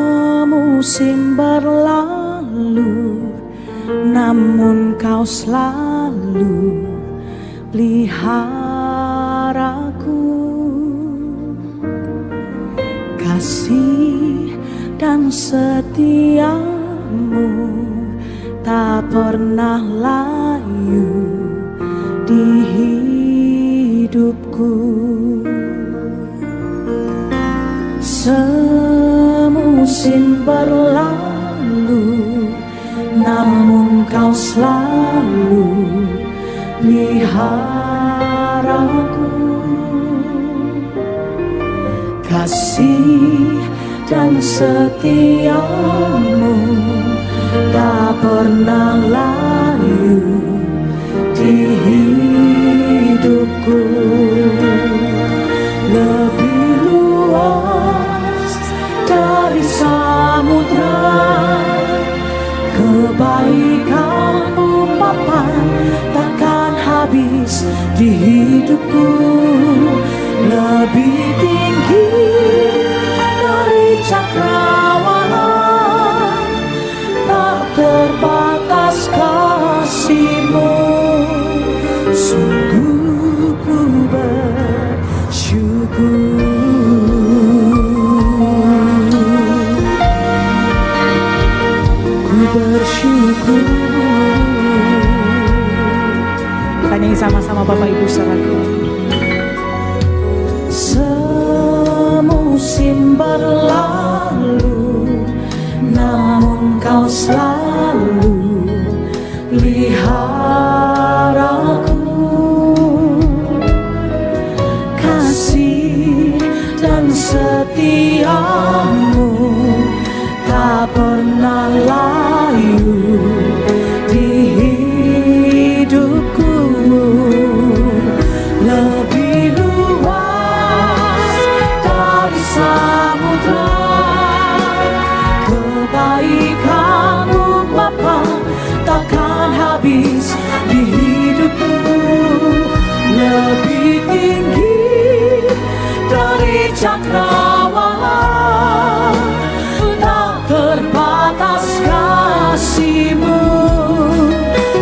Semusim berlalu, namun kau selalu peliharaku. Kasih dan setiamu tak pernah layu di hidupku. Semusim berlalu, namun kau selalu peliharaku. Kasih dan setiamu tak pernah layu di hidupku. Lebih luas dari samudra, kebaikanmu Bapa takkan habis di hidupku. Lebih tinggi dari cakrawala, tak terbatas kasih-Mu. Sungguh ku bersyukur. Bersyukur. Kita nyanyi sama-sama Bapak Ibu saudaraku. Semusim berlalu, namun kau selalu peliharaku. Kasih dan setiamu tak pernah layu di hidupku. Lebih luas dari samudra, kebaikan-Mu Bapa takkan habis di hidupku. Lebih tinggi dari cakrawala, terbatas kasih-Mu.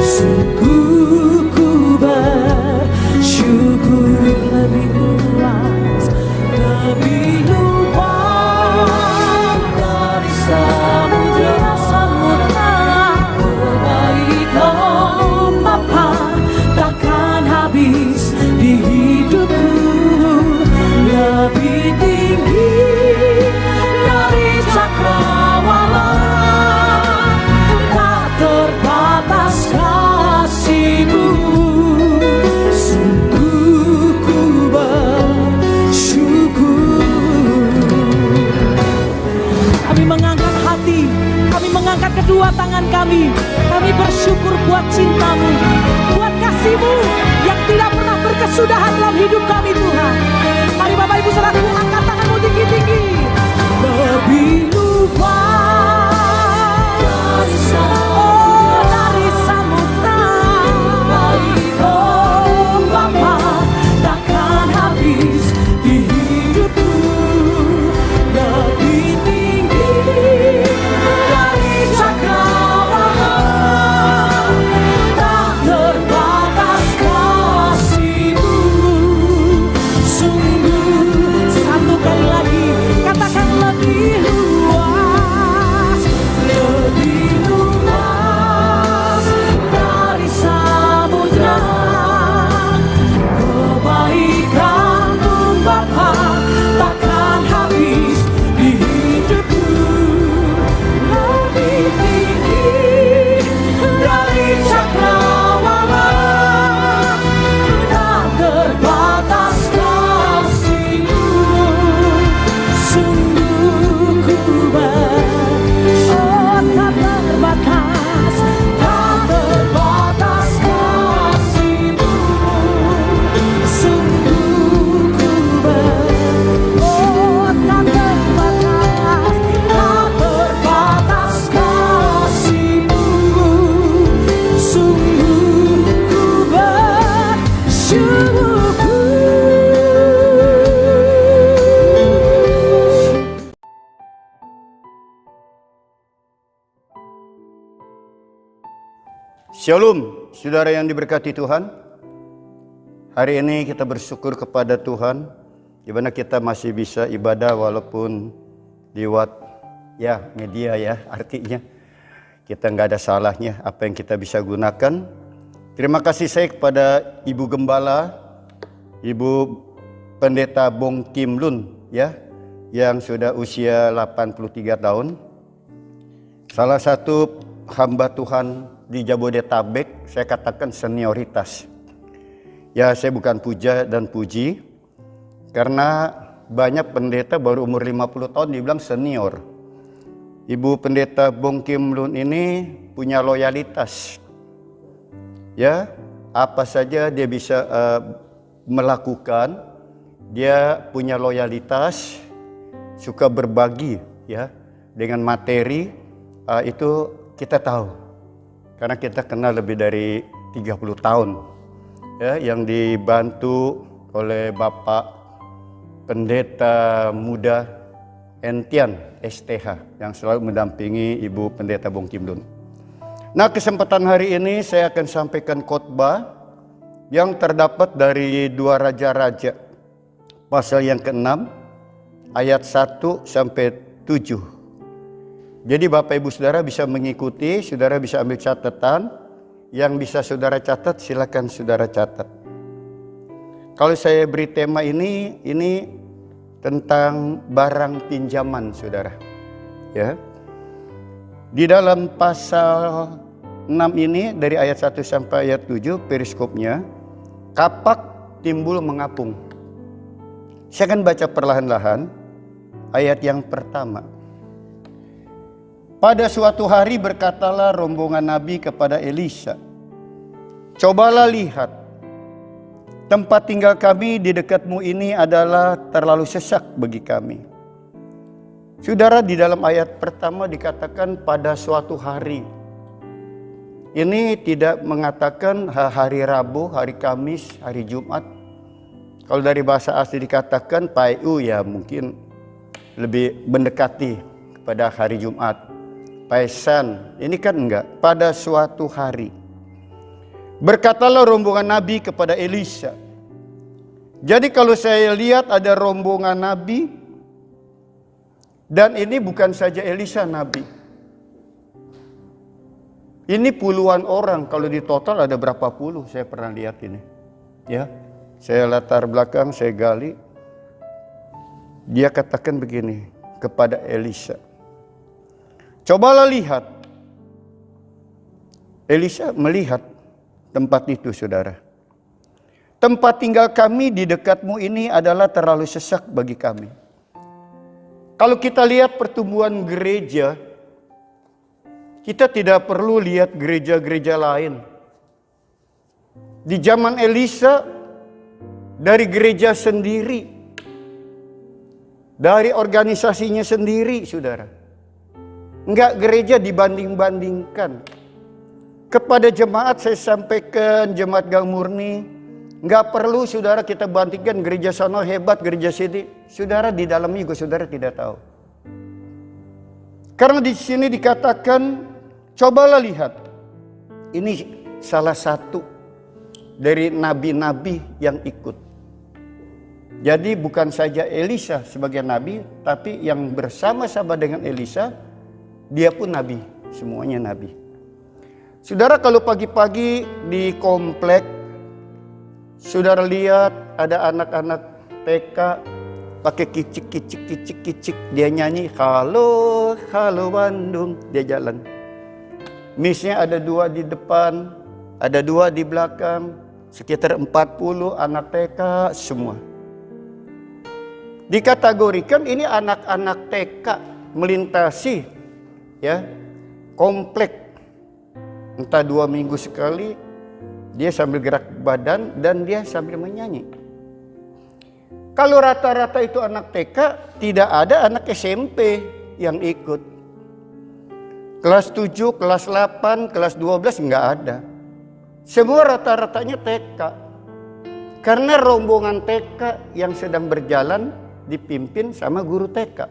Sungguh ku bersyukur. Lebih luas, lebih luas dari samudra, kebaikan Bapa takkan habis di hidupku. Lebih tinggi dari cakrawala, tak terbatas kasih-Mu. Sungguh ku bersyukur. Kami mengangkat hati, kami mengangkat kedua tangan kami. Kami bersyukur buat cinta-Mu, buat kasih-Mu yang tidak pernah berkesudahan dalam hidup kami Tuhan. Mari Bapak Ibu saudaraku, angkat tanganmu tinggi-tinggi. Lebih luas dari samudra, kebaikan Bapa takkan habis di hidupku. Lebih tinggi dari cakrawala, tak terbatas kasih-Mu. Sungguh Shalom, saudara yang diberkati Tuhan. Hari ini kita bersyukur kepada Tuhan, di mana kita masih bisa ibadah walaupun lewat media artinya kita nggak ada salahnya apa yang kita bisa gunakan. Terima kasih saya kepada Ibu Gembala, Ibu Pendeta Bong Kim Lun yang sudah usia 83 tahun. Salah satu hamba Tuhan di Jabodetabek, saya katakan senioritas. Ya, saya bukan puja dan puji, karena banyak pendeta baru umur 50 tahun dibilang senior. Ibu Pendeta Bong Kim Lun ini punya loyalitas. Ya, apa saja dia bisa melakukan, dia punya loyalitas, suka berbagi dengan materi, itu kita tahu. Karena kita kenal lebih dari 30 tahun yang dibantu oleh Bapak Pendeta Muda Entian STH yang selalu mendampingi Ibu Pendeta Bong Kim Lun. Nah, kesempatan hari ini saya akan sampaikan khotbah yang terdapat dari 2 Raja-Raja pasal yang ke-6 ayat 1 sampai 7. Jadi Bapak Ibu Saudara bisa mengikuti, saudara bisa ambil catatan. Yang bisa saudara catat, silakan saudara catat. Kalau saya beri tema ini tentang barang pinjaman, saudara. Ya. Di dalam pasal 6 ini dari ayat 1 sampai ayat 7 periskopnya, kapak timbul mengapung. Saya akan baca perlahan-lahan ayat yang pertama. Pada suatu hari berkatalah rombongan Nabi kepada Elisa, "Cobalah lihat, tempat tinggal kami di dekatmu ini adalah terlalu sesak bagi kami." Saudara, di dalam ayat pertama dikatakan pada suatu hari. Ini tidak mengatakan hari Rabu, hari Kamis, hari Jumat. Kalau dari bahasa asli dikatakan Paiu, ya mungkin lebih mendekati kepada hari Jumat. Paisan, ini kan enggak, pada suatu hari. Berkatalah rombongan Nabi kepada Elisa. Jadi kalau saya lihat ada rombongan Nabi, dan ini bukan saja Elisa Nabi. Ini puluhan orang, kalau di total ada berapa puluh, saya pernah lihat ini. Ya, saya latar belakang, saya gali. Dia katakan begini kepada Elisa. Cobalah lihat. Elisa melihat tempat itu, saudara. Tempat tinggal kami di dekatmu ini adalah terlalu sesak bagi kami. Kalau kita lihat pertumbuhan gereja, kita tidak perlu lihat gereja-gereja lain. Di zaman Elisa, dari gereja sendiri, dari organisasinya sendiri, saudara. Enggak gereja dibanding-bandingkan. Kepada jemaat saya sampaikan, jemaat Gang Murni, enggak perlu saudara kita bandingkan gereja sana hebat, gereja sini. Saudara di dalamnya juga saudara tidak tahu. Karena di sini dikatakan, cobalah lihat. Ini salah satu dari nabi-nabi yang ikut. Jadi bukan saja Elisa sebagai nabi, tapi yang bersama-sama dengan Elisa, dia pun nabi, semuanya nabi. Saudara, kalau pagi-pagi di komplek, saudara lihat ada anak-anak TK pakai kicik, dia nyanyi halo Bandung, dia jalan. Misnya ada 2 di depan, ada 2 di belakang, sekitar 40 anak TK semua. Dikategorikan ini anak-anak TK melintasi komplek, entah 2 minggu sekali dia sambil gerak badan dan dia sambil menyanyi. Kalau rata-rata itu anak TK, tidak ada anak SMP yang ikut. Kelas 7, kelas 8, kelas 12 enggak ada. Semua rata-ratanya TK. Karena rombongan TK yang sedang berjalan dipimpin sama guru TK.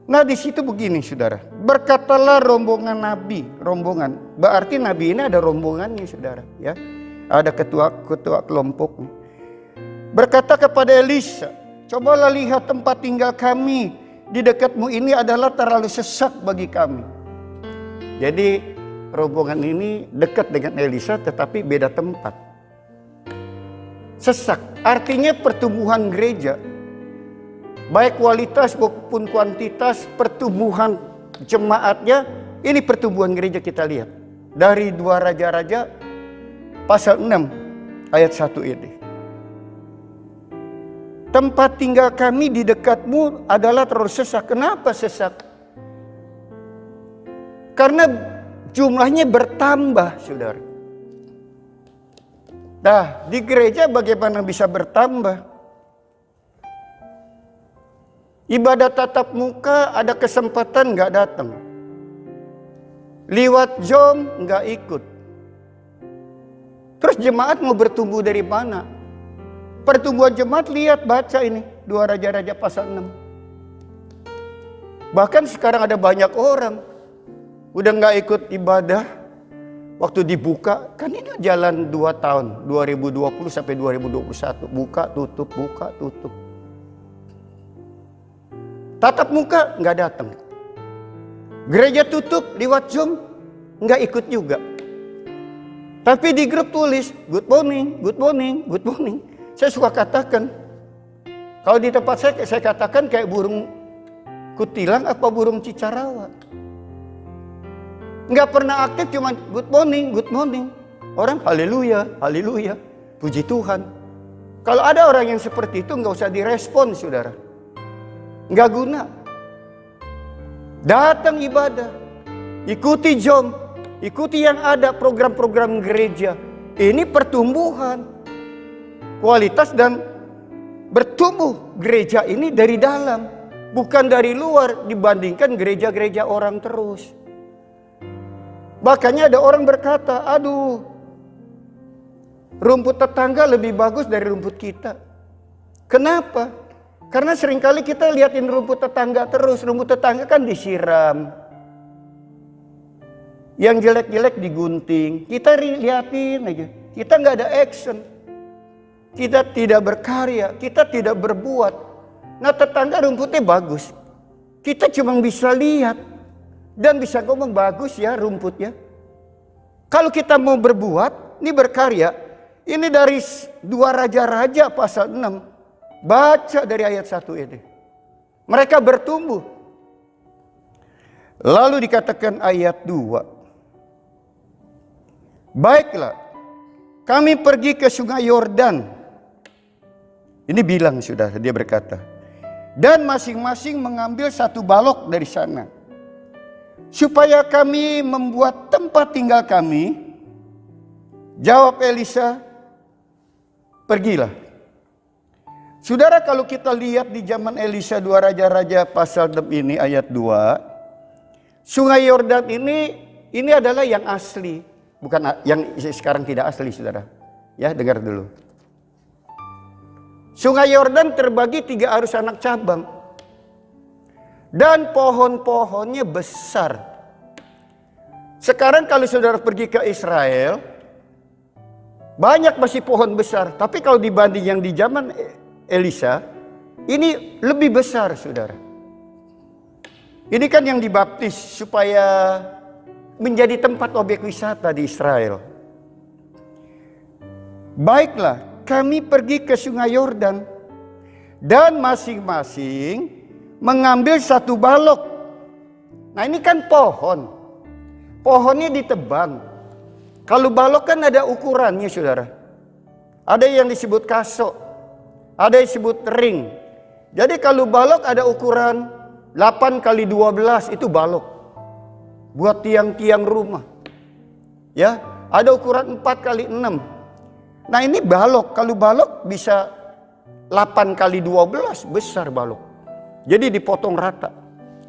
Nah di situ begini saudara, berkatalah rombongan nabi, rombongan, berarti nabi ini ada rombongannya saudara, ya, ada ketua kelompok. Berkata kepada Elisa, cobalah lihat tempat tinggal kami di dekatmu ini adalah terlalu sesak bagi kami. Jadi rombongan ini dekat dengan Elisa tetapi beda tempat. Sesak, artinya pertumbuhan gereja, baik kualitas maupun kuantitas pertumbuhan jemaatnya, ini pertumbuhan gereja kita lihat. Dari 2 Raja-Raja pasal 6 ayat 1 ini. Tempat tinggal kami di dekatmu adalah terlalu sesak. Kenapa sesak? Karena jumlahnya bertambah, saudara. Nah, di gereja bagaimana bisa bertambah? Ibadah tatap muka ada kesempatan nggak datang. Liwat Zoom nggak ikut. Terus jemaat mau bertumbuh dari mana? Pertumbuhan jemaat lihat baca ini 2 Raja-Raja pasal 6. Bahkan sekarang ada banyak orang udah nggak ikut ibadah waktu dibuka. Kan ini jalan 2 tahun 2020 sampai 2021 buka tutup. Tatap muka nggak datang. Gereja tutup lewat Zoom nggak ikut juga. Tapi di grup tulis good morning. Saya suka katakan, kalau di tempat saya katakan kayak burung kutilang apa burung cicarawa. Nggak pernah aktif, cuma good morning. Orang haleluya, puji Tuhan. Kalau ada orang yang seperti itu nggak usah direspon saudara. Nggak guna. Datang ibadah, ikuti Zoom, ikuti yang ada program-program gereja. Ini pertumbuhan, kualitas dan bertumbuh gereja ini dari dalam, bukan dari luar dibandingkan gereja-gereja orang terus. Makanya ada orang berkata, aduh, rumput tetangga lebih bagus dari rumput kita. Kenapa? Karena seringkali kita liatin rumput tetangga terus. Rumput tetangga kan disiram. Yang jelek-jelek digunting. Kita liatin aja. Kita nggak ada action. Kita tidak berkarya. Kita tidak berbuat. Nah tetangga rumputnya bagus. Kita cuma bisa lihat. Dan bisa ngomong bagus ya rumputnya. Kalau kita mau berbuat, ini berkarya. Ini dari 2 Raja-Raja pasal 6. Baca dari ayat 1 ini. Mereka bertumbuh. Lalu dikatakan ayat 2. Baiklah, kami pergi ke sungai Yordan. Ini bilang sudah, dia berkata. Dan masing-masing mengambil 1 balok dari sana. Supaya kami membuat tempat tinggal kami. Jawab Elisa, pergilah. Saudara, kalau kita lihat di zaman Elisa 2 Raja-Raja pasal 6 ini ayat 2. Sungai Yordan ini adalah yang asli. Bukan yang sekarang tidak asli saudara. Ya dengar dulu. Sungai Yordan terbagi 3 arus anak cabang. Dan pohon-pohonnya besar. Sekarang kalau saudara pergi ke Israel. Banyak masih pohon besar. Tapi kalau dibanding yang di zaman Elisa, ini lebih besar saudara. Ini kan yang dibaptis supaya menjadi tempat objek wisata di Israel. Baiklah, kami pergi ke sungai Yordan. Dan masing-masing mengambil 1 balok. Nah ini kan pohon. Pohonnya ditebang. Kalau balok kan ada ukurannya saudara. Ada yang disebut kasok. Ada yang disebut ring. Jadi kalau balok ada ukuran 8 kali 12 itu balok. Buat tiang-tiang rumah. Ya, ada ukuran 4 kali 6. Nah ini balok. Kalau balok bisa 8 kali 12 besar balok. Jadi dipotong rata.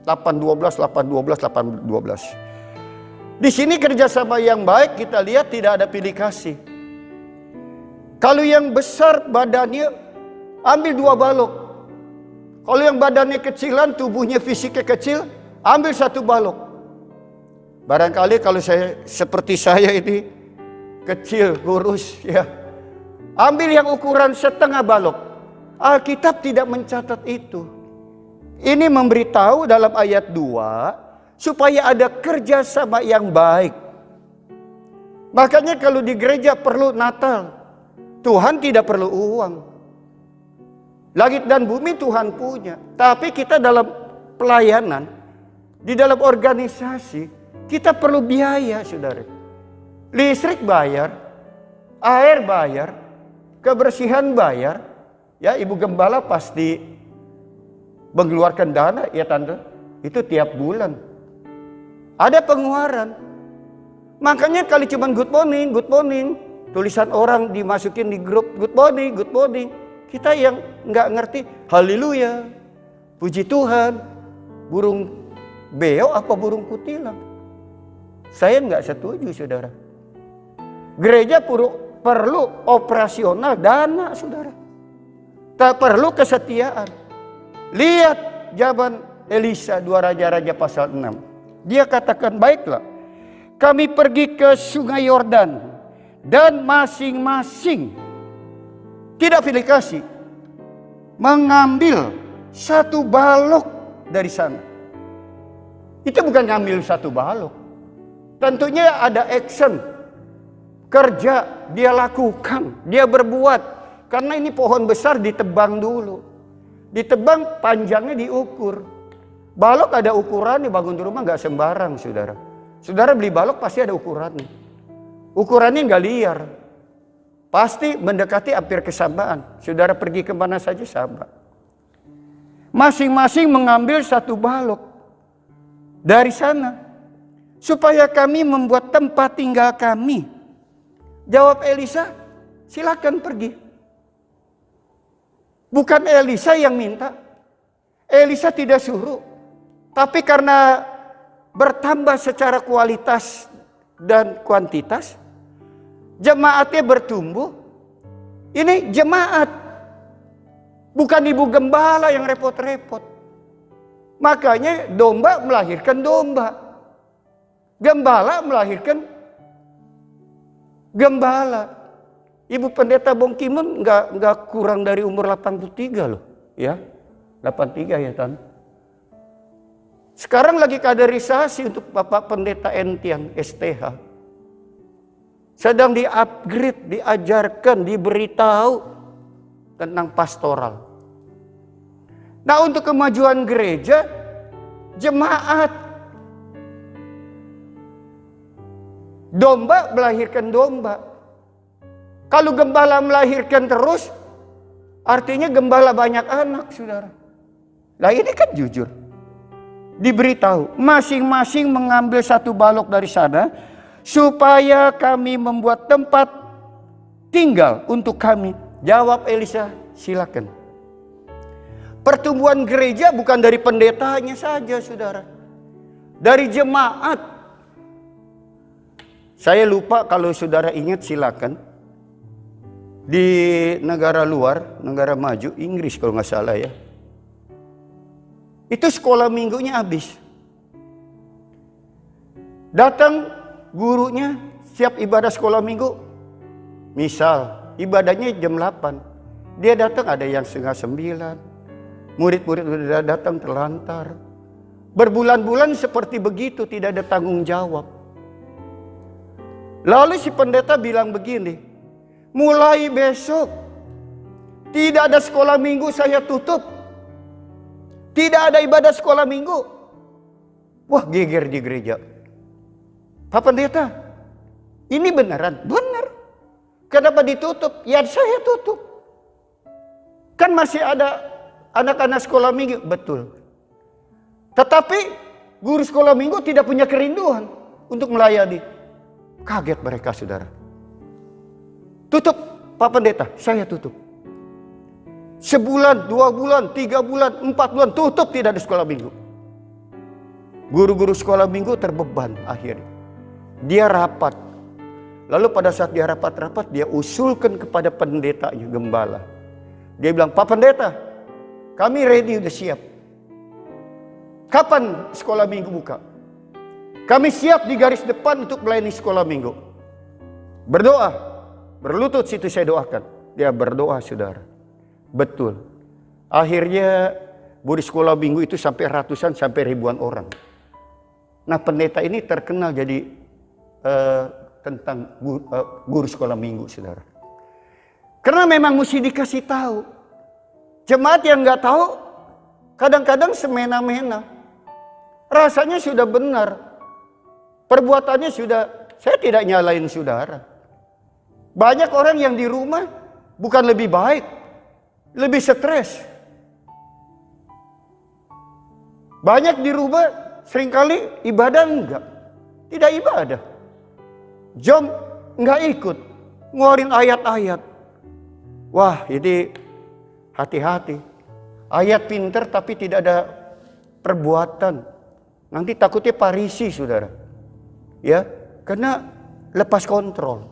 8, 12, 8, 12, 8, 12. Di sini kerjasama yang baik kita lihat tidak ada pilih kasih. Kalau yang besar badannya ambil 2 balok. Kalau yang badannya kecilan, tubuhnya fisiknya kecil, ambil 1 balok. Barangkali kalau seperti saya ini kecil, kurus, ya. Ambil yang ukuran setengah balok. Alkitab tidak mencatat itu. Ini memberitahu dalam ayat 2 supaya ada kerjasama yang baik. Makanya kalau di gereja perlu Natal, Tuhan tidak perlu uang. Langit dan bumi Tuhan punya. Tapi kita dalam pelayanan, di dalam organisasi, kita perlu biaya, saudara. Listrik bayar, air bayar, kebersihan bayar. Ya, Ibu Gembala pasti mengeluarkan dana, ya tante. Itu tiap bulan. Ada pengeluaran. Makanya kali cuman good morning. Tulisan orang dimasukin di grup, good morning. Kita yang nggak ngerti, haleluya, puji Tuhan, burung beo apa burung kutilang. Saya nggak setuju, saudara. Gereja perlu operasional dana, saudara. Tak perlu kesetiaan. Lihat zaman Elisa, 2 Raja-Raja pasal 6. Dia katakan, baiklah, kami pergi ke sungai Yordan dan masing-masing tidak pilih kasih mengambil 1 balok dari sana. Itu bukan ngambil 1 balok. Tentunya ada action, kerja dia lakukan, dia berbuat. Karena ini pohon besar ditebang dulu. Ditebang, panjangnya diukur. Balok ada ukurannya, bangun rumah nggak sembarang, saudara. Saudara beli balok pasti ada ukurannya. Ukurannya nggak liar. Pasti mendekati hampir kesamaan. Saudara pergi kemana saja sama. Masing-masing mengambil 1 balok dari sana. Supaya kami membuat tempat tinggal kami. Jawab Elisa, silakan pergi. Bukan Elisa yang minta. Elisa tidak suruh. Tapi karena bertambah secara kualitas dan kuantitas, jemaatnya bertumbuh. Ini jemaat, bukan ibu gembala yang repot-repot. Makanya domba melahirkan domba, gembala melahirkan gembala. Ibu pendeta Bongkimun nggak kurang dari umur 83 loh, ya, 83 ya Tan. Sekarang lagi kaderisasi untuk Bapak Pendeta Entian STH. Sedang di-upgrade, diajarkan, diberitahu tentang pastoral. Nah, untuk kemajuan gereja, jemaat, domba melahirkan domba. Kalau gembala melahirkan terus, artinya gembala banyak anak, saudara. Nah, ini kan jujur. Diberitahu, masing-masing mengambil 1 balok dari sana, supaya kami membuat tempat tinggal untuk kami. Jawab Elisa, silakan. Pertumbuhan gereja bukan dari pendetanya saja, saudara. Dari jemaat. Saya lupa, kalau saudara ingat silakan. Di negara luar, negara maju, Inggris kalau nggak salah ya. Itu sekolah minggunya habis. Datang gurunya siap ibadah sekolah minggu. Misal ibadahnya jam 8. Dia datang ada yang setengah 9. Murid-murid sudah datang terlantar. Berbulan-bulan seperti begitu, tidak ada tanggung jawab. Lalu si pendeta bilang begini, mulai besok tidak ada sekolah minggu, saya tutup. Tidak ada ibadah sekolah minggu. Wah, geger di gereja. Pak Pendeta, ini beneran? Benar. Kenapa ditutup? Ya saya tutup. Kan masih ada anak-anak sekolah minggu. Betul. Tetapi guru sekolah minggu tidak punya kerinduan untuk melayani. Kaget mereka, saudara. Tutup, Pak Pendeta, saya tutup. Sebulan, 2 bulan, 3 bulan, 4 bulan, tutup, tidak ada sekolah minggu. Guru-guru sekolah minggu terbeban akhirnya. Dia rapat. Lalu pada saat dia rapat-rapat, dia usulkan kepada pendetanya, gembala. Dia bilang, Pak Pendeta, Kami ready, udah siap. Kapan sekolah minggu buka? Kami siap di garis depan untuk melayani sekolah minggu. Berdoa, berlutut situ saya doakan. Dia berdoa, saudara. Betul. Akhirnya di sekolah minggu itu sampai ratusan, sampai ribuan orang. Nah, pendeta ini terkenal jadi tentang guru sekolah minggu, saudara. Karena memang mesti dikasih tahu. Jemaat yang nggak tahu, kadang-kadang semena-mena. Rasanya sudah benar. Perbuatannya sudah, saya tidak nyalain saudara. Banyak orang yang di rumah bukan lebih baik, lebih stres. Banyak di rumah seringkali ibadah enggak, tidak ibadah. Jom enggak ikut, ngeluarin ayat-ayat. Wah, ini hati-hati. Ayat pinter tapi tidak ada perbuatan. Nanti takutnya Parisi, saudara. Ya, karena lepas kontrol.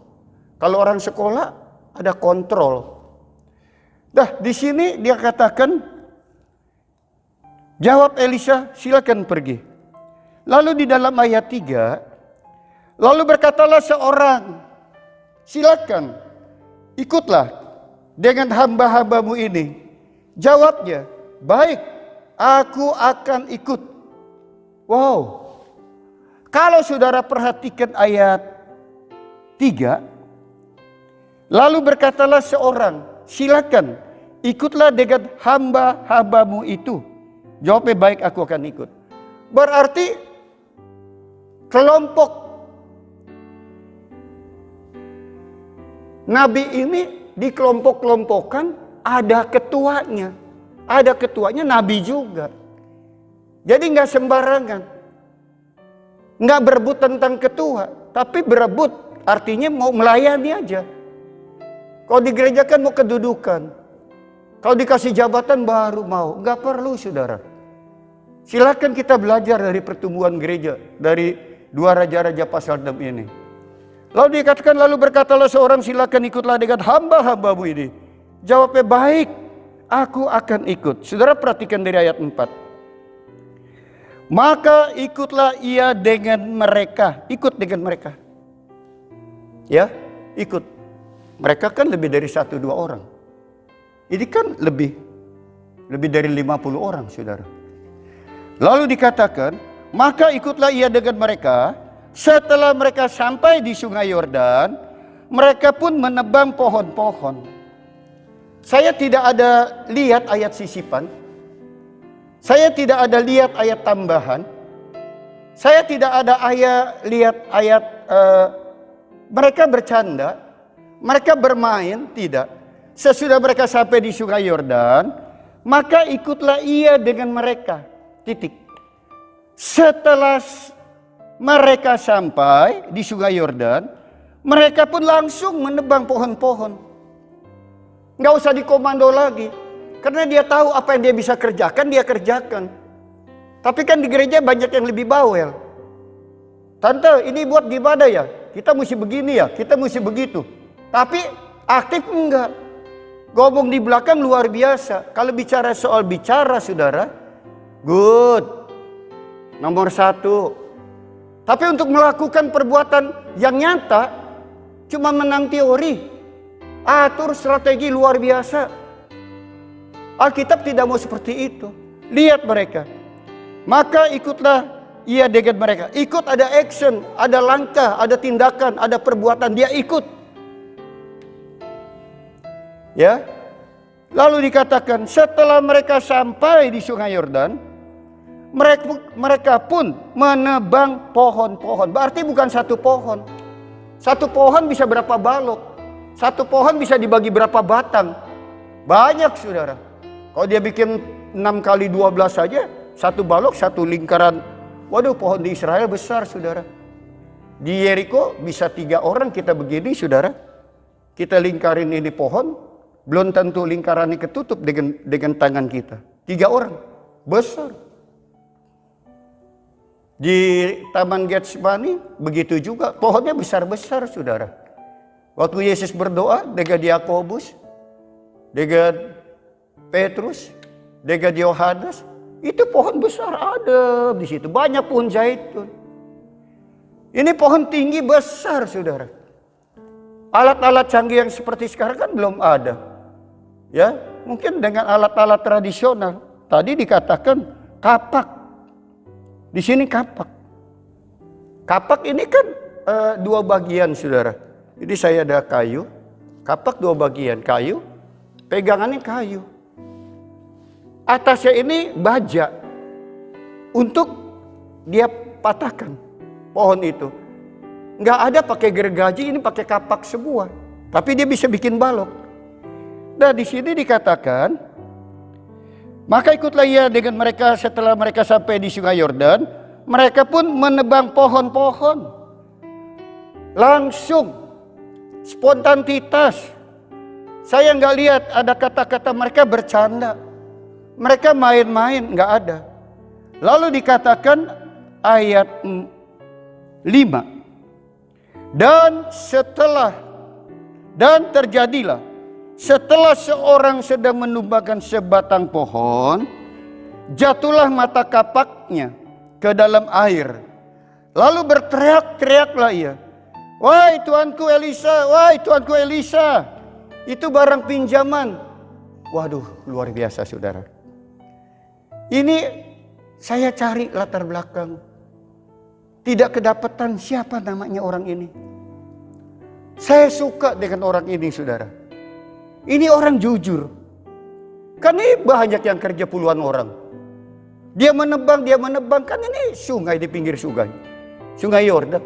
Kalau orang sekolah ada kontrol. Dah, di sini dia katakan, jawab Elisa, silakan pergi. Lalu di dalam ayat 3, lalu berkatalah seorang, silakan ikutlah dengan hamba-hambamu ini. Jawabnya, baik, aku akan ikut. Wow. Kalau saudara perhatikan ayat 3, lalu berkatalah seorang, silakan ikutlah dengan hamba-hambamu itu. Jawabnya, baik, aku akan ikut. Berarti kelompok nabi ini dikelompok-kelompokkan, ada ketuanya. Ada ketuanya, nabi juga. Jadi nggak sembarangan. Nggak berebut tentang ketua, tapi berebut artinya mau melayani aja. Kalau di gereja kan mau kedudukan. Kalau dikasih jabatan baru mau. Nggak perlu, saudara. Silakan kita belajar dari pertumbuhan gereja, dari 2 raja-raja pasal 6 ini. Lalu dikatakan, lalu berkatalah seorang, silakan ikutlah dengan hamba-hambamu ini. Jawabnya, baik, aku akan ikut. Saudara perhatikan dari ayat 4. Maka ikutlah ia dengan mereka. Ikut dengan mereka. Ya, ikut. Mereka kan lebih dari 1-2 orang. Ini kan lebih dari 50 orang, saudara. Lalu dikatakan, maka ikutlah ia dengan mereka. Setelah mereka sampai di sungai Yordan, mereka pun menebang pohon-pohon. Saya tidak ada lihat ayat sisipan. Saya tidak ada lihat ayat tambahan. Saya tidak ada lihat ayat mereka bercanda, mereka bermain, tidak. Sesudah mereka sampai di sungai Yordan, maka ikutlah ia dengan mereka. Titik. Setelah mereka sampai di sungai Yordan, mereka pun langsung menebang pohon-pohon. Nggak usah dikomando lagi. Karena dia tahu apa yang dia bisa kerjakan, dia kerjakan. Tapi kan di gereja banyak yang lebih bawel. Tante, ini buat gimana ya? Kita mesti begini ya, kita mesti begitu. Tapi aktif enggak. Ngomong di belakang luar biasa. Kalau bicara soal bicara, saudara, good. Nomor 1. Tapi untuk melakukan perbuatan yang nyata, cuma menang teori. Atur strategi luar biasa. Alkitab tidak mau seperti itu. Lihat mereka. Maka ikutlah ia dengan mereka. Ikut, ada action, ada langkah, ada tindakan, ada perbuatan. Dia ikut. Ya. Lalu dikatakan setelah mereka sampai di sungai Yordan, mereka pun menebang pohon-pohon. Berarti bukan satu pohon. Satu pohon bisa berapa balok. Satu pohon bisa dibagi berapa batang. Banyak, saudara. Kalau dia bikin 6 kali 12 saja, satu balok, satu lingkaran. Waduh, pohon di Israel besar, saudara. Di Yeriko bisa 3 orang kita begini, saudara. Kita lingkarin ini pohon, belum tentu lingkarannya ketutup dengan tangan kita. 3 orang, besar. Di Taman Getsemani begitu juga, pohonnya besar-besar, saudara. Waktu Yesus berdoa dengan Yakobus, dengan Petrus, Dega Johannes, itu pohon besar ada di situ. Banyak pohon zaitun. Ini pohon tinggi besar, saudara. Alat-alat canggih yang seperti sekarang kan belum ada. Ya, mungkin dengan alat-alat tradisional. Tadi dikatakan kapak. Di sini kapak. Kapak ini kan dua bagian, saudara. Jadi saya ada kayu. Kapak dua bagian, kayu. Pegangannya kayu. Atasnya ini baja. Untuk dia patahkan pohon itu. Nggak ada pakai gergaji, ini pakai kapak semua. Tapi dia bisa bikin balok. Nah di sini dikatakan, maka ikutlah ia dengan mereka setelah mereka sampai di sungai Yordan. Mereka pun menebang pohon-pohon. Langsung, spontanitas. Saya nggak lihat ada kata-kata mereka bercanda. Mereka main-main, nggak ada. Lalu dikatakan ayat 5. Dan terjadilah setelah seorang sedang menumbakan sebatang pohon, jatuhlah mata kapaknya ke dalam air. Lalu berteriak-teriaklah ia, "Wahai tuanku Elisa, wahai tuanku Elisa, itu barang pinjaman." Waduh, luar biasa saudara. Ini saya cari latar belakang. Tidak kedapatan siapa namanya orang ini. Saya suka dengan orang ini saudara. Ini orang jujur. Kan ini banyak yang kerja puluhan orang. Dia menebang. Kan ini sungai di pinggir sungai. Sungai Yordan.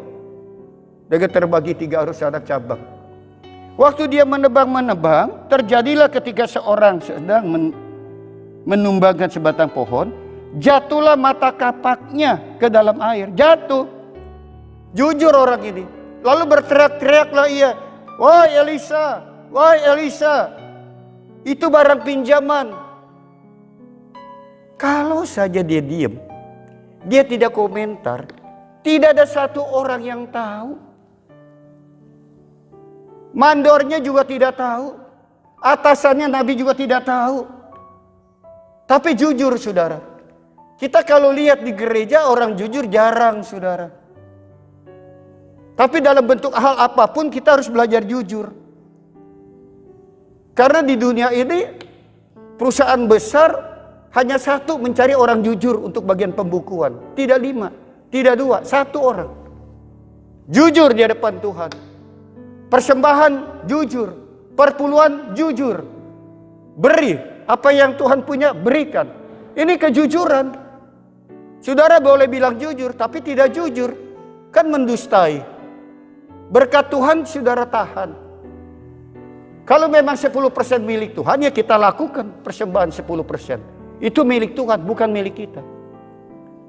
Dengan terbagi 3 arus anak cabang. Waktu dia menebang, terjadilah ketika seorang sedang menumbangkan sebatang pohon, jatuhlah mata kapaknya ke dalam air. Jatuh. Jujur orang ini. Lalu berteriak-teriaklah ia, "Wahai Elisa, wahai Elisa, itu barang pinjaman." Kalau saja dia diam, dia tidak komentar, tidak ada satu orang yang tahu. Mandornya juga tidak tahu. Atasannya Nabi juga tidak tahu. Tapi jujur saudara. Kita kalau lihat di gereja orang jujur jarang saudara. Tapi dalam bentuk hal apapun kita harus belajar jujur. Karena di dunia ini perusahaan besar hanya satu mencari orang jujur untuk bagian pembukuan. Tidak 5, tidak 2, 1 orang. Jujur di hadapan Tuhan. Persembahan jujur, perpuluhan jujur. Beri apa yang Tuhan punya, berikan. Ini kejujuran. Saudara boleh bilang jujur, tapi tidak jujur, kan mendustai. Berkat Tuhan saudara tahan. Kalau memang 10% milik Tuhan, ya kita lakukan persembahan 10%. Itu milik Tuhan, bukan milik kita.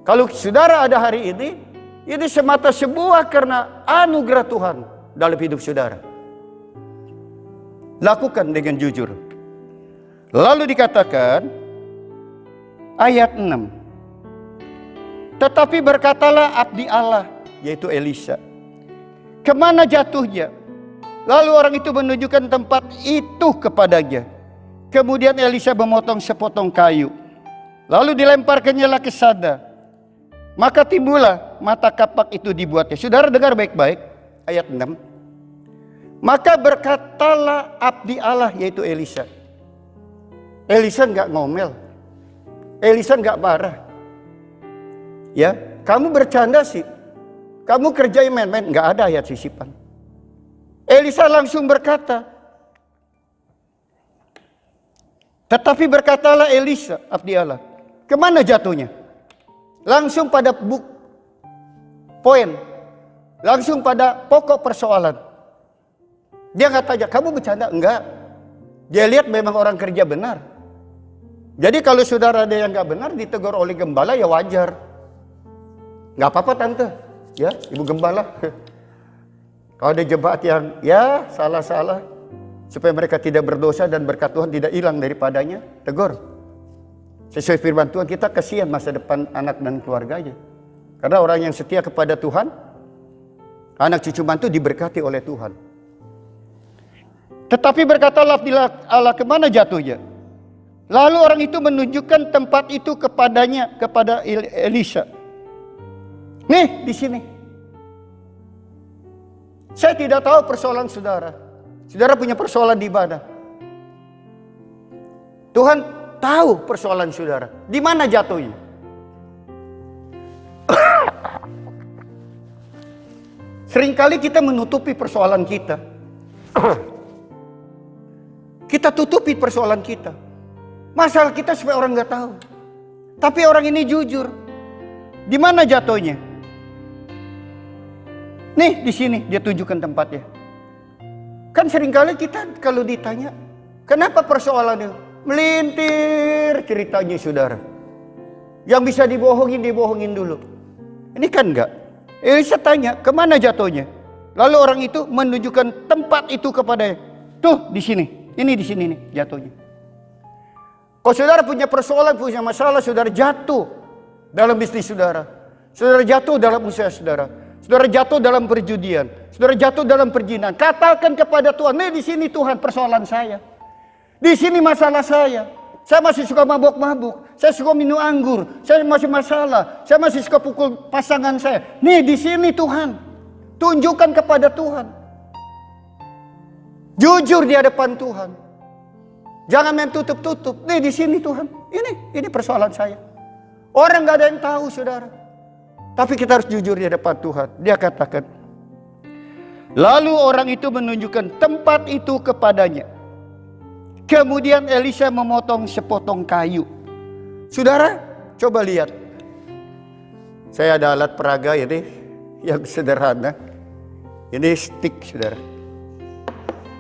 Kalau saudara ada hari ini semata sebuah karena anugerah Tuhan dalam hidup saudara. Lakukan dengan jujur. Lalu dikatakan ayat 6. Tetapi berkatalah abdi Allah, yaitu Elisa, "Kemana jatuhnya?" Lalu orang itu menunjukkan tempat itu kepadanya. Kemudian Elisa memotong sepotong kayu. Lalu dilemparkannya ke sana. Maka timbullah mata kapak itu dibuatnya. Saudara dengar baik-baik ayat 6. Maka berkatalah abdi Allah, yaitu Elisa. Elisa enggak ngomel. Elisa enggak marah. Ya, kamu bercanda sih. Kamu kerjain main-main, enggak ada ayat sisipan. Elisa langsung berkata, tetapi berkatalah Elisa, abdi Allah, kemana jatuhnya? Langsung pada poin, langsung pada pokok persoalan. Dia nggak tanya, kamu bercanda? Enggak. Dia lihat memang orang kerja benar. Jadi kalau saudara ada yang nggak benar ditegur oleh gembala, ya wajar. Nggak apa-apa tante, ya ibu gembala. Kalau ada jemaat yang ya salah-salah, supaya mereka tidak berdosa dan berkat Tuhan tidak hilang daripadanya, tegur. Sesuai firman Tuhan, kita kasihan masa depan anak dan keluarganya. Karena orang yang setia kepada Tuhan, anak cucu mantu diberkati oleh Tuhan. Tetapi berkatalah Allah, kemana jatuhnya? Lalu orang itu menunjukkan tempat itu kepadanya, kepada Elisa. Nih, di sini. Saya tidak tahu persoalan saudara. Saudara punya persoalan di ibadah. Tuhan tahu persoalan saudara. Di mana jatuhnya? Seringkali kita menutupi persoalan kita. Kita tutupi persoalan kita. Masalah kita supaya orang nggak tahu. Tapi orang ini jujur. Di mana jatuhnya? Nih, di sini dia tunjukkan tempatnya. Kan seringkali kita kalau ditanya, kenapa persoalannya? Melintir ceritanya saudara. Yang bisa dibohongin, dibohongin dulu. Ini kan enggak. Elisa tanya, kemana jatuhnya? Lalu orang itu menunjukkan tempat itu kepadanya. Tuh, di sini. Ini di sini nih jatuhnya. Kalau saudara punya persoalan, punya masalah, saudara jatuh dalam bisnis saudara. Saudara jatuh dalam usaha saudara. Saudara jatuh dalam perjudian. Saudara jatuh dalam perjinan. Katakan kepada Tuhan, nih di sini Tuhan persoalan saya. Di sini masalah saya. Saya masih suka mabuk-mabuk. Saya suka minum anggur. Saya masih masalah. Saya masih suka pukul pasangan saya. Nih di sini Tuhan. Tunjukkan kepada Tuhan. Jujur di hadapan Tuhan. Jangan main tutup-tutup. Nih di sini Tuhan. Ini persoalan saya. Orang gak ada yang tahu saudara. Tapi kita harus jujur di hadapan Tuhan. Dia katakan. Lalu orang itu menunjukkan tempat itu kepadanya. Kemudian Elisa memotong sepotong kayu. Saudara, coba lihat. Saya ada alat peraga ini yang sederhana. Ini stick, saudara.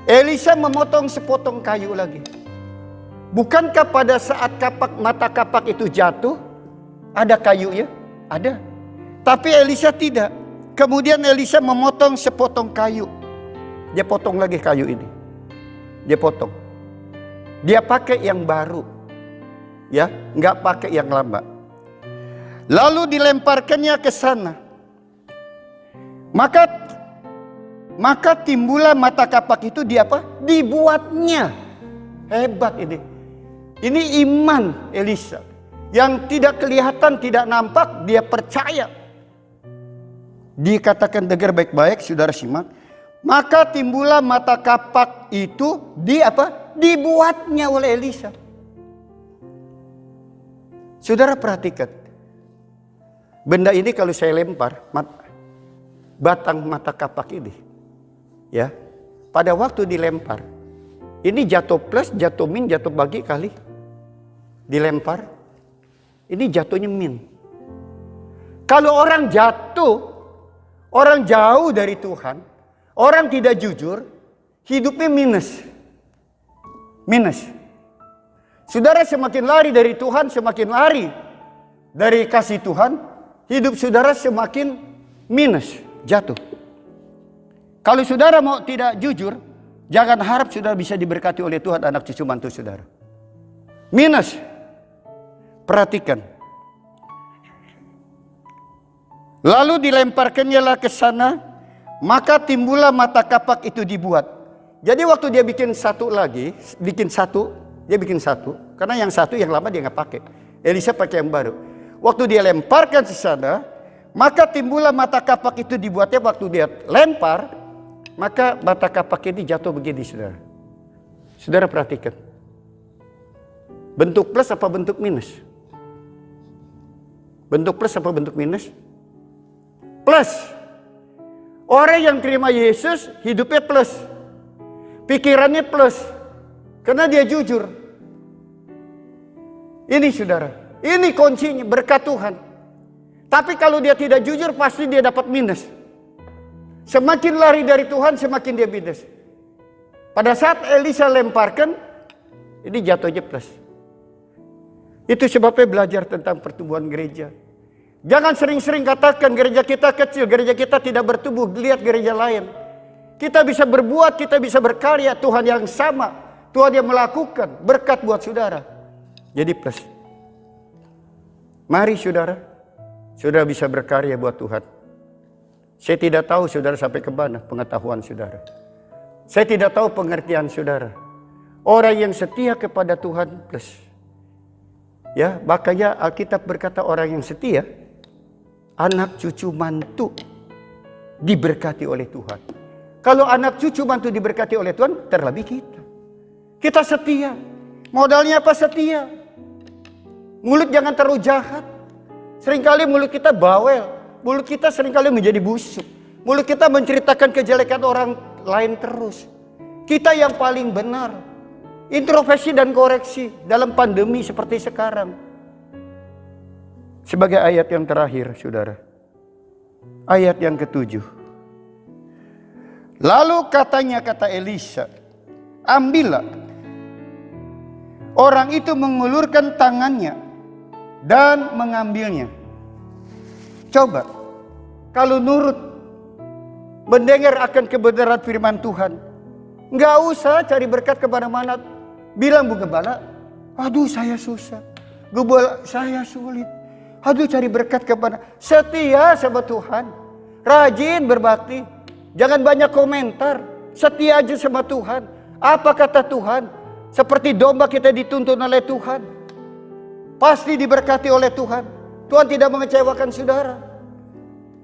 Elisa memotong sepotong kayu lagi. Bukankah pada saat mata kapak itu jatuh, ada kayunya? Ada. Tapi Elisa tidak. Kemudian Elisa memotong sepotong kayu. Dia potong lagi kayu ini. Dia potong. Dia pakai yang baru. Ya, nggak pakai yang lama. Lalu dilemparkannya ke sana. Maka timbullah mata kapak itu dibuatnya. Hebat ini. Ini iman Elisa. Yang tidak kelihatan, tidak nampak, dia percaya. Dikatakan dengar baik-baik, saudara simak. Maka timbullah mata kapak itu dibuatnya oleh Elisa. Saudara perhatikan. Benda ini kalau saya lempar, batang mata kapak ini. Ya, pada waktu dilempar. Ini jatuh plus, jatuh min, jatuh bagi kali. Dilempar. Ini jatuhnya min. Kalau orang jatuh, orang jauh dari Tuhan, orang tidak jujur, hidupnya minus. Minus. Saudara semakin lari dari Tuhan, semakin lari dari kasih Tuhan, hidup saudara semakin minus, jatuh. Kalau saudara mau tidak jujur, jangan harap saudara bisa diberkati oleh Tuhan anak cucu mantu saudara. Minus. Perhatikan. Lalu dilemparkannya lah ke sana, maka timbullah mata kapak itu dibuat. Jadi waktu dia bikin satu lagi, dia bikin satu, karena yang satu yang lama dia nggak pakai. Elisa pakai yang baru. Waktu dia lemparkan ke sana, maka timbullah mata kapak itu dibuatnya. Waktu dia lempar, maka mata kapak ini jatuh begini, saudara. Saudara perhatikan. Bentuk plus apa bentuk minus? Bentuk plus apa bentuk minus? Plus. Orang yang terima Yesus hidupnya plus. Pikirannya plus. Karena dia jujur. Ini saudara. Ini kuncinya berkat Tuhan. Tapi kalau dia tidak jujur pasti dia dapat minus. Semakin lari dari Tuhan semakin dia minus. Pada saat Elisa lemparkan, ini jatuhnya plus. Itu sebabnya belajar tentang pertumbuhan gereja. Jangan sering-sering katakan gereja kita kecil, gereja kita tidak bertumbuh. Lihat gereja lain. Kita bisa berbuat, kita bisa berkarya. Tuhan yang sama. Tuhan yang melakukan berkat buat saudara. Jadi plus. Mari saudara. Saudara bisa berkarya buat Tuhan. Saya tidak tahu saudara sampai ke mana pengetahuan saudara. Saya tidak tahu pengertian saudara. Orang yang setia kepada Tuhan plus. Ya, makanya Alkitab berkata orang yang setia, anak cucu mantu diberkati oleh Tuhan. Kalau anak cucu mantu diberkati oleh Tuhan, terlebih kita. Kita setia. Modalnya apa? Setia. Mulut jangan terlalu jahat. Seringkali mulut kita bawel. Mulut kita seringkali menjadi busuk. Mulut kita menceritakan kejelekan orang lain terus. Kita yang paling benar. Introspeksi dan koreksi dalam pandemi seperti sekarang. Sebagai ayat yang terakhir, saudara. Ayat yang ke-7. Lalu katanya, kata Elisa, ambillah. Orang itu mengulurkan tangannya dan mengambilnya. Coba, kalau nurut mendengar akan kebenaran firman Tuhan, nggak usah cari berkat kemana-mana. Bilang Bu Gembala, aduh saya susah, Gembala saya sulit. Aduh cari berkat kemana? Setia sama Tuhan, rajin berbakti, jangan banyak komentar. Setia aja sama Tuhan. Apa kata Tuhan? Seperti domba kita dituntun oleh Tuhan, pasti diberkati oleh Tuhan. Tuhan tidak mengecewakan saudara.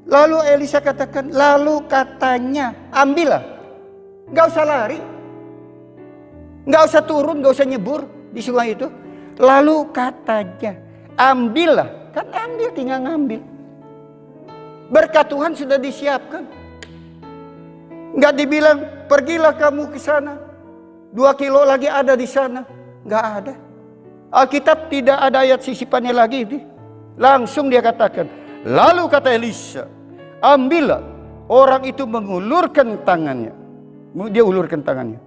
Lalu Elisa katakan, lalu katanya, ambillah. Gak usah lari, gak usah turun, gak usah nyebur di sungai itu. Lalu katanya, ambillah. Kan ambil, tinggal ngambil. Berkat Tuhan sudah disiapkan. Gak dibilang, pergilah kamu ke sana, 2 kilo lagi ada di sana. Gak ada. Alkitab tidak ada ayat sisipannya lagi itu. Langsung dia katakan, lalu kata Elisa, ambillah. Orang itu mengulurkan tangannya. Dia ulurkan tangannya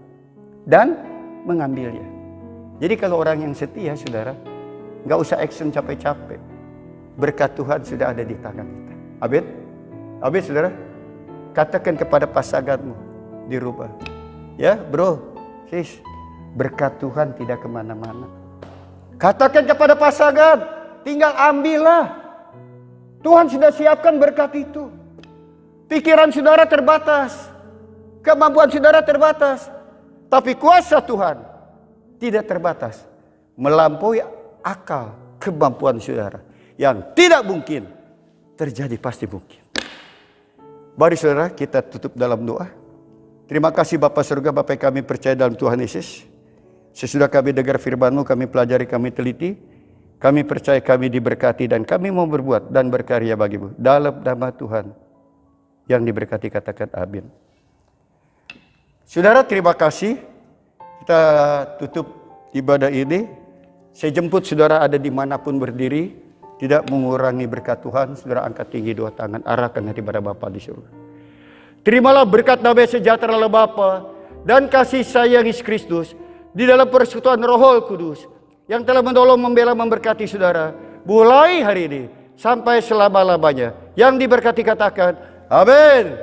dan mengambilnya. Jadi kalau orang yang setia, saudara, nggak usah action capek-capek. Berkat Tuhan sudah ada di tangan kita. Amin. Amin, saudara. Katakan kepada pasanganmu di rumah, ya bro, sis, berkat Tuhan tidak kemana-mana. Katakan kepada pasangan, tinggal ambillah. Tuhan sudah siapkan berkat itu. Pikiran saudara terbatas, kemampuan saudara terbatas, tapi kuasa Tuhan tidak terbatas, melampaui akal kemampuan saudara. Yang tidak mungkin terjadi pasti mungkin. Mari saudara, kita tutup dalam doa. Terima kasih Bapa surga, Bapa kami percaya dalam Tuhan Yesus. Sesudah kami dengar firman-Mu, kami pelajari, kami teliti, kami percaya kami diberkati dan kami mau berbuat dan berkarya bagi-Mu. Dalam nama Tuhan yang diberkati, katakan amin. Saudara, terima kasih. Kita tutup ibadah ini. Saya jemput saudara ada dimanapun berdiri. Tidak mengurangi berkat Tuhan. Saudara angkat tinggi 2 tangan. Arahkan hati pada Bapa di surga. Terimalah berkat damai sejahtera Allah Bapa dan kasih sayang Yesus Kristus di dalam persekutuan Roh Kudus yang telah menolong, membela, memberkati saudara mulai hari ini sampai selama-lamanya. Yang diberkati katakan amin.